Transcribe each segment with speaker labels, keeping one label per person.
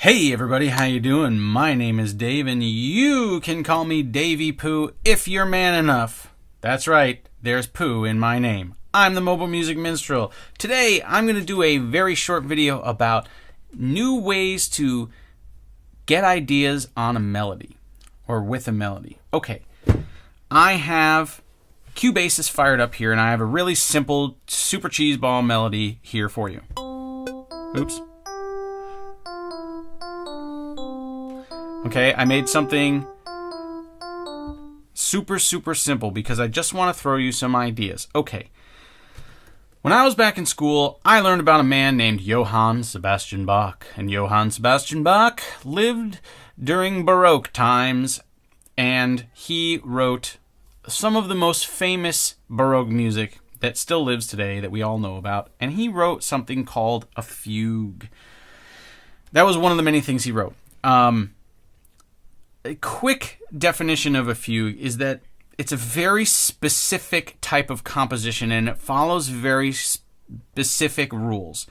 Speaker 1: Hey everybody, how you doing? My name is Dave and you can call me Daveypoo if you're man enough. That's right, there's poo in my name. I'm the Mobile Music Minstrel. Today I'm going to do a very short video about new ways to get ideas on a melody or with a melody. Okay, I have Cubase fired up here and I have a really simple super cheeseball melody here for you. Oops. Okay, I made something super simple because I just want to throw you some ideas. Okay, when I was back in school, I learned about a man named Johann Sebastian Bach. And Johann Sebastian Bach lived during Baroque times, and he wrote some of the most famous Baroque music that still lives today that we all know about. And he wrote something called a fugue. That was one of the many things he wrote. A quick definition of a fugue is that it's a very specific type of composition and it follows very specific rules.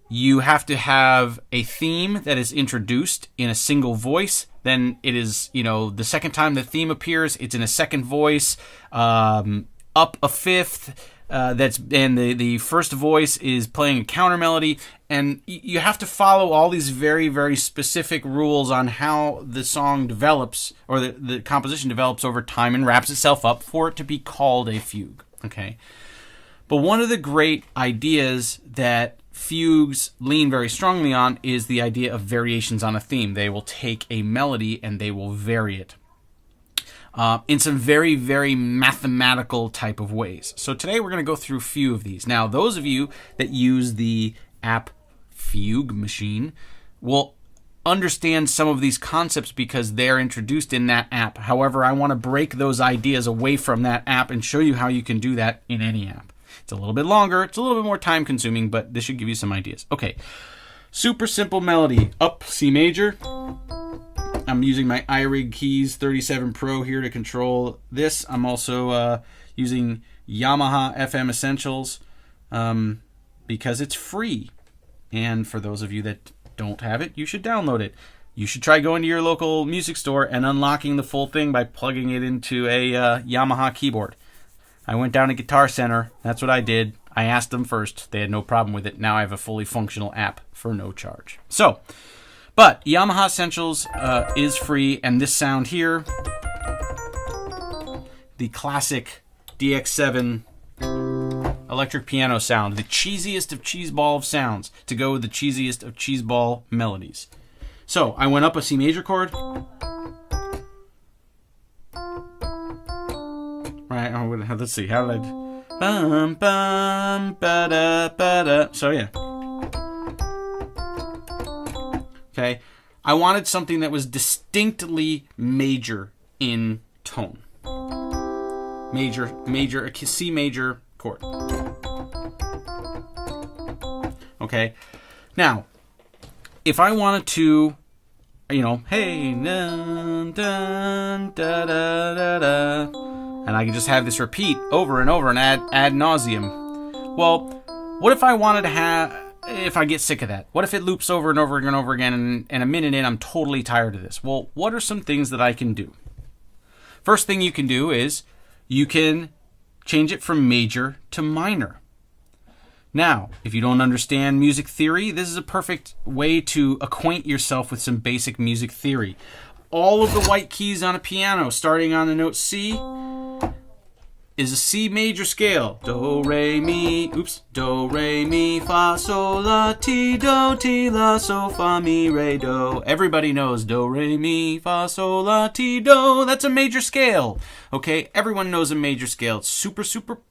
Speaker 1: You have to have a theme that is introduced in a single voice. Then it is, the second time the theme appears, it's in a second voice, up a fifth. The first voice is playing a counter melody, and you have to follow all these very specific rules on how the song develops or the composition develops over time and wraps itself up for it to be called a fugue. Okay, but one of the great ideas that fugues lean very strongly on is the idea of variations on a theme. They will take a melody and they will vary it in some very mathematical type of ways. So today we're going to go through a few of these. Now, those of you that use the app Fugue Machine will understand some of these concepts because they're introduced in that app. However, I want to break those ideas away from that app and show you how you can do that in any app. It's a little bit longer, it's a little bit more time consuming, but this should give you some ideas. Okay, super simple melody. Up C major. I'm using my iRig Keys 37 Pro here to control this. I'm also using Yamaha FM Essentials because it's free. And for those of you that don't have it, you should download it. You should try going to your local music store and unlocking the full thing by plugging it into a Yamaha keyboard. I went down to Guitar Center. That's what I did. I asked them first. They had no problem with it. Now I have a fully functional app for no charge. But Yamaha Essentials is free, and this sound here, the classic DX7 electric piano sound, the cheesiest of cheeseball of sounds, to go with the cheesiest of cheeseball melodies. So I went up a C major chord. Right, let's see, how did I... Bum, bum, ba-da, ba-da. So yeah. Okay, I wanted something that was distinctly major in tone. A C major chord. Okay, now, if I wanted to, hey, dun, dun, da, da, da, da, and I could just have this repeat over and over and ad nauseum. Well, what if I wanted to have... If I get sick of that? What if it loops over and over and over again and a minute in I'm totally tired of this? Well, what are some things that I can do? First thing you can do is you can change it from major to minor. Now, if you don't understand music theory, this is a perfect way to acquaint yourself with some basic music theory. All of the white keys on a piano, starting on the note C, is a C major scale. Do, re, mi, fa, sol, la, ti, la, so, fa, mi, re, do. Everybody knows do, re, mi, fa, sol, la, ti, do. That's a major scale. Okay, everyone knows a major scale. It's super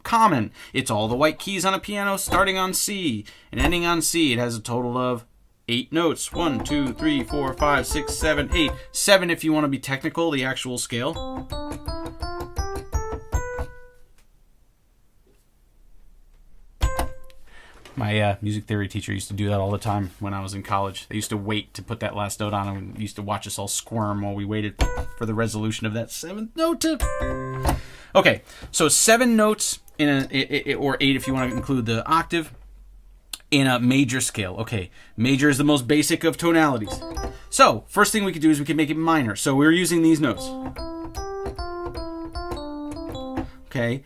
Speaker 1: common. It's all the white keys on a piano starting on C and ending on C. It has a total of 8 notes. 1, 2, 3, 4, 5, 6, 7, 8. 7 if you want to be technical, the actual scale. My music theory teacher used to do that all the time when I was in college. They used to wait to put that last note on and used to watch us all squirm while we waited for the resolution of that 7th note. Okay, so 7 notes in or 8 if you want to include the octave. in a major scale. Okay, major is the most basic of tonalities. So, first thing we could do is we could make it minor. So we're using these notes. Okay.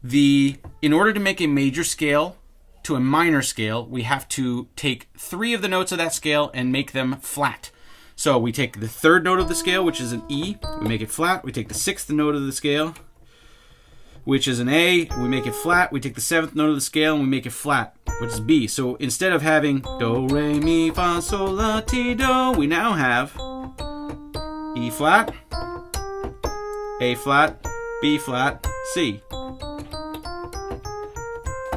Speaker 1: In order to make a major scale to a minor scale, we have to take 3 of the notes of that scale and make them flat. So we take the 3rd note of the scale, which is an E, we make it flat. We take the 6th note of the scale, which is an A, we make it flat. We take the 7th note of the scale and we make it flat, which is B. So instead of having do, re, mi, fa, sol, la, ti, do, we now have E flat, A flat, B flat, C.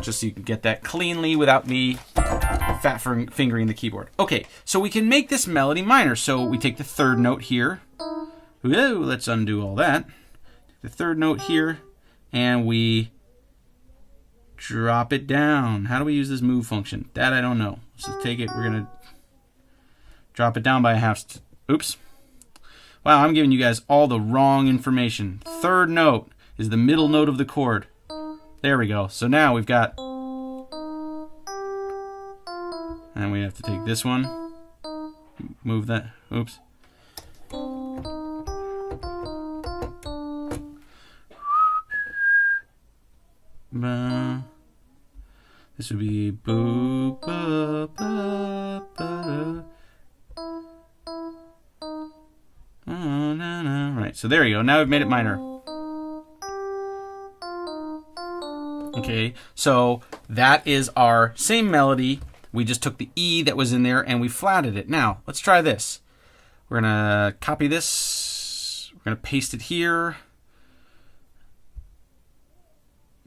Speaker 1: Just so you can get that cleanly without me fat fingering the keyboard. Okay, so we can make this melody minor. So we take the 3rd note here. Whoa, let's undo all that. The 3rd note here, and we drop it down. How do we use this move function? That I don't know. Let's just take it. We're going to drop it down by a half. Oops. Wow, I'm giving you guys all the wrong information. 3rd note is the middle note of the chord. There we go. So now we've got, and we have to take this one, move that, oops. This would be boo, ba, ba, ba, oh, na, na. Right, so there you go. Now we've made it minor. Okay, so that is our same melody. We just took the E that was in there and we flatted it. Now, let's try this. We're going to copy this. We're going to paste it here.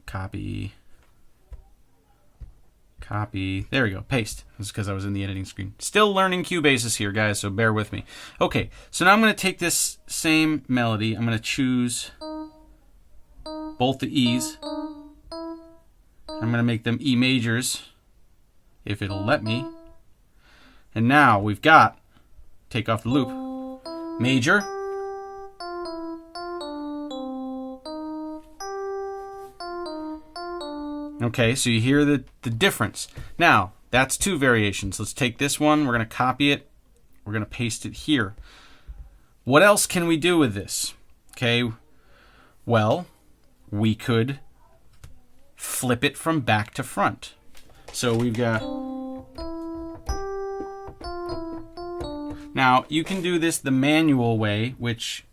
Speaker 1: Copy. Copy. There we go. Paste. That's because I was in the editing screen. Still learning Cubase here, guys, so bear with me. Okay, so now I'm going to take this same melody. I'm going to choose both the E's. I'm going to make them E majors, if it'll let me. And now we've got, take off the loop, major, okay, so you hear the difference. Now, that's 2 variations. Let's take this one, we're going to copy it, we're going to paste it here. What else can we do with this? Okay, well, we could flip it from back to front. So we've got, now you can do this the manual way, which,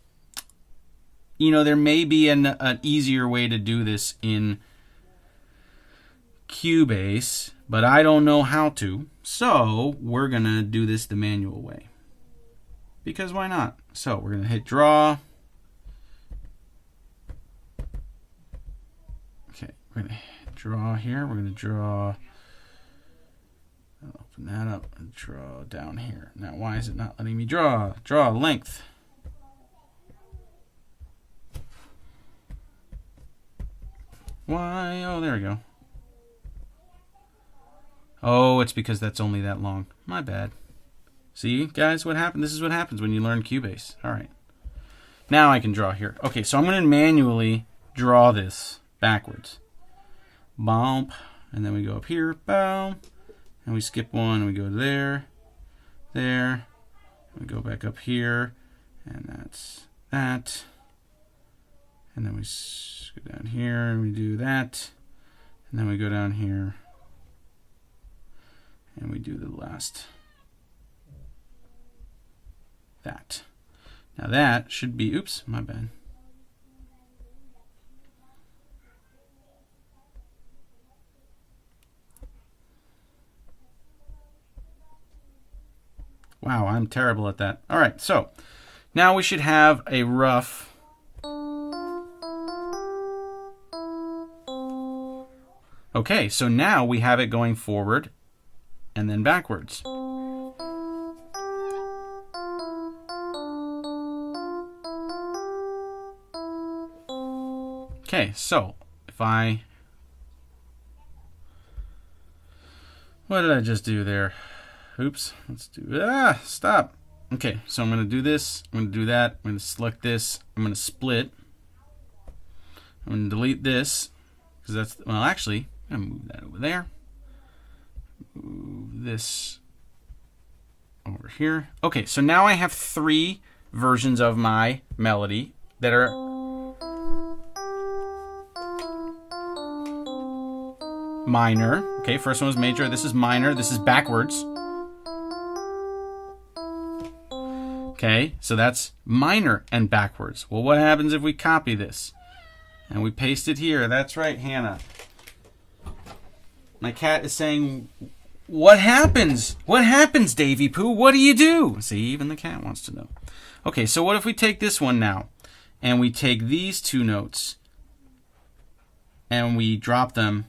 Speaker 1: you know, there may be an easier way to do this in Cubase, but I don't know how to. So we're gonna do this the manual way, because why not? So we're gonna hit draw. We're going to draw here. We're going to draw, open that up and draw down here. Now, why is it not letting me draw? Draw length. Why? Oh, there we go. Oh, it's because that's only that long. My bad. See, guys, what happened? This is what happens when you learn Cubase. All right. Now I can draw here. Okay, so I'm going to manually draw this backwards. Bump, and then we go up here, boom, and we skip one, and we go there, there, and we go back up here, and that's that, and then we go down here, and we do that, and then we go down here, and we do the last, that. Now that should be, oops, my bad. Wow, I'm terrible at that. All right, so now we should have a rough. Okay, so now we have it going forward and then backwards. Okay, so if I, what did I just do there? Oops, let's do, stop. Okay, so I'm going to do this, I'm going to do that, I'm going to select this, I'm going to split, I'm going to delete this, because that's, well, actually, I'm going to move that over there. this over here. Okay, so now I have 3 versions of my melody that are minor. Okay, first one was major. This is minor. This is backwards. Okay, so that's minor and backwards. Well, what happens if we copy this and we paste it here? That's right, Hannah. My cat is saying, what happens? What happens, Daveypoo? What do you do? See, even the cat wants to know. Okay, so what if we take this one now and we take these 2 notes and we drop them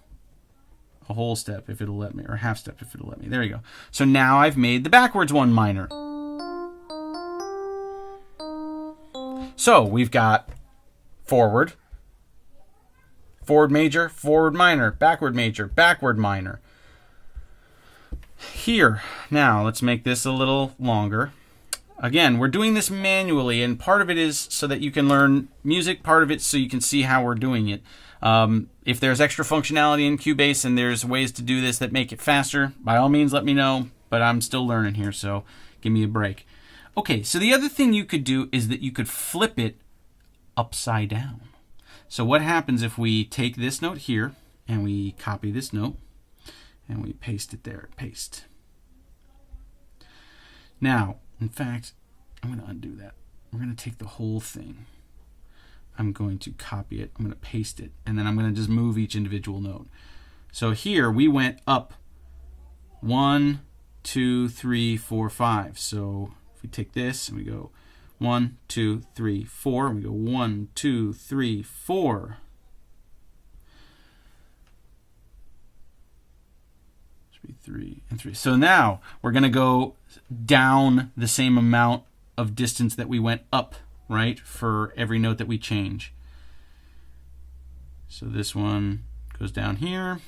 Speaker 1: a whole step if it'll let me, or half step if it'll let me. There you go. So now I've made the backwards one minor. So we've got forward, forward major, forward minor, backward major, backward minor. Here, now let's make this a little longer. Again, we're doing this manually, and part of it is so that you can learn music, part of it so you can see how we're doing it. If there's extra functionality in Cubase and there's ways to do this that make it faster, by all means let me know, but I'm still learning here, so give me a break. Okay, so the other thing you could do is that you could flip it upside down. So what happens if we take this note here and we copy this note and we paste it there, paste. Now, in fact, I'm going to undo that. We're going to take the whole thing. I'm going to copy it, I'm going to paste it, and then I'm going to just move each individual note. So here we went up 1, 2, 3, 4, 5. So if we take this and we go 1, 2, 3, 4, and we go 1, 2, 3, 4. Should be 3 and 3. So now we're going to go down the same amount of distance that we went up, right, for every note that we change. So this one goes down here.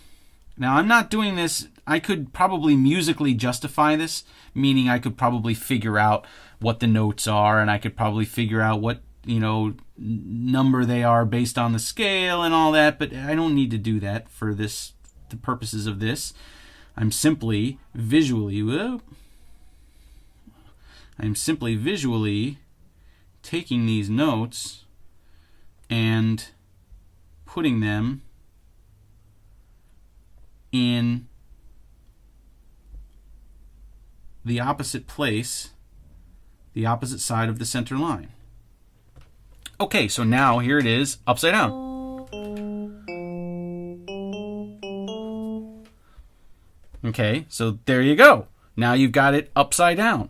Speaker 1: Now I'm not doing this, I could probably musically justify this, meaning I could probably figure out what the notes are, and I could probably figure out what, number they are based on the scale and all that, but I don't need to do that for this, the purposes of this. I'm simply visually taking these notes and putting them in the opposite place, the opposite side of the center line. Okay, so now here it is upside down. Okay, so there you go. Now you've got it upside down.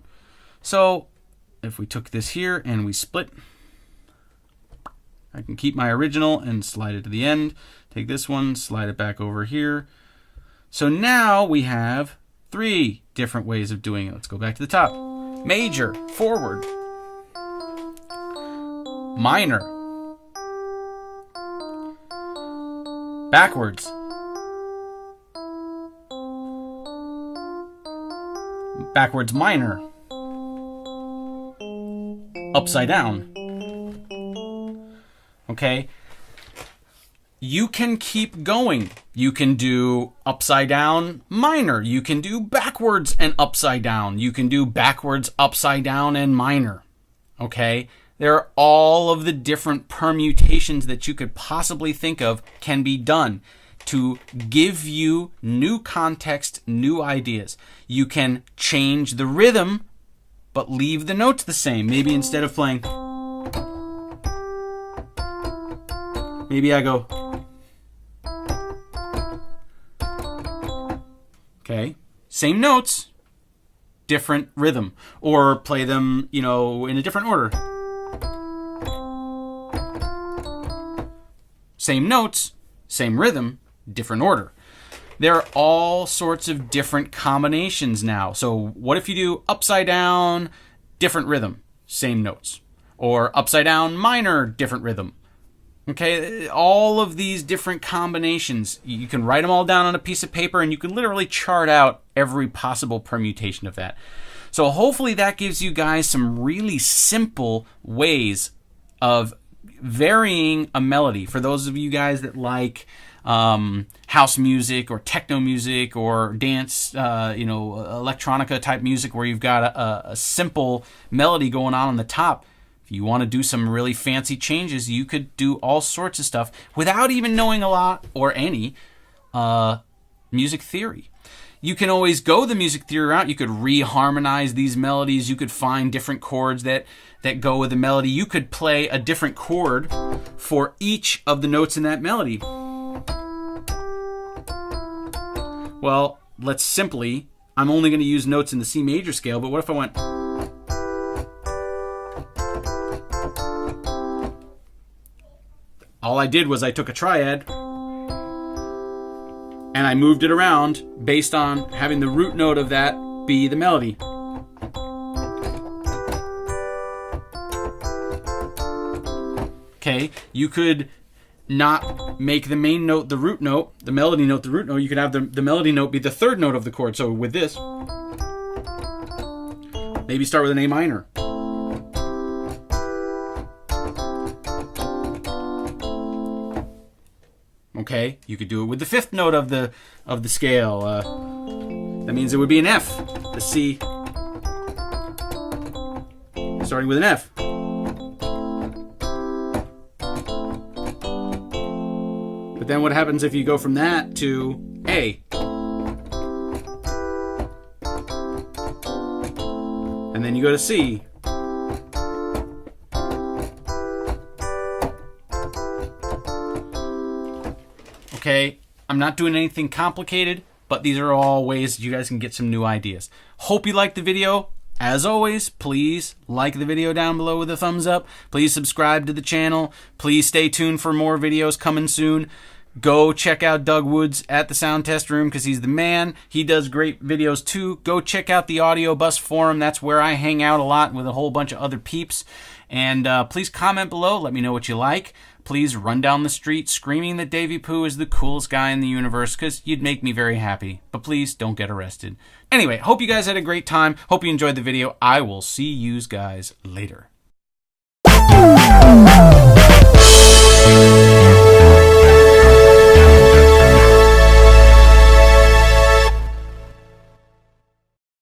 Speaker 1: So if we took this here and we split, I can keep my original and slide it to the end. Take this one, slide it back over here. So now we have 3 different ways of doing it. Let's go back to the top. Major, forward. Minor. Backwards. Backwards minor. Upside down. Okay? You can keep going. You can do upside down minor. You can do backwards and upside down. You can do backwards, upside down, and minor. Okay? There are all of the different permutations that you could possibly think of can be done to give you new context, new ideas. You can change the rhythm, but leave the notes the same. Maybe instead of playing, maybe I go, okay, same notes, different rhythm. Or play them, in a different order. Same notes, same rhythm, different order. There are all sorts of different combinations now. So what if you do upside down, different rhythm, same notes? Or upside down minor, different rhythm. Okay, all of these different combinations, you can write them all down on a piece of paper and you can literally chart out every possible permutation of that. So hopefully that gives you guys some really simple ways of varying a melody. For those of you guys that like house music or techno music or dance, electronica type music where you've got a simple melody going on the top. If you want to do some really fancy changes, you could do all sorts of stuff without even knowing a lot or any music theory. You can always go the music theory route. You could reharmonize these melodies. You could find different chords that go with the melody. You could play a different chord for each of the notes in that melody. Well, I'm only going to use notes in the C major scale, but what if I went... All I did was I took a triad and I moved it around based on having the root note of that be the melody. Okay, you could not make the main note the root note, the melody note the root note. You could have the melody note be the third note of the chord. So with this, maybe start with an A minor. Okay, you could do it with the fifth note of the scale. That means it would be an F. The C, starting with an F. But then what happens if you go from that to A? And then you go to C. Okay, I'm not doing anything complicated, but these are all ways you guys can get some new ideas. Hope you liked the video. As always, please like the video down below with a thumbs up. Please subscribe to the channel. Please stay tuned for more videos coming soon. Go check out Doug Woods at the Sound Test Room because he's the man. He does great videos too. Go check out the AudioBus Forum. That's where I hang out a lot with a whole bunch of other peeps. And please comment below. Let me know what you like. Please run down the street screaming that Daveypoo is the coolest guy in the universe because you'd make me very happy. But please don't get arrested. Anyway, hope you guys had a great time. Hope you enjoyed the video. I will see you guys later.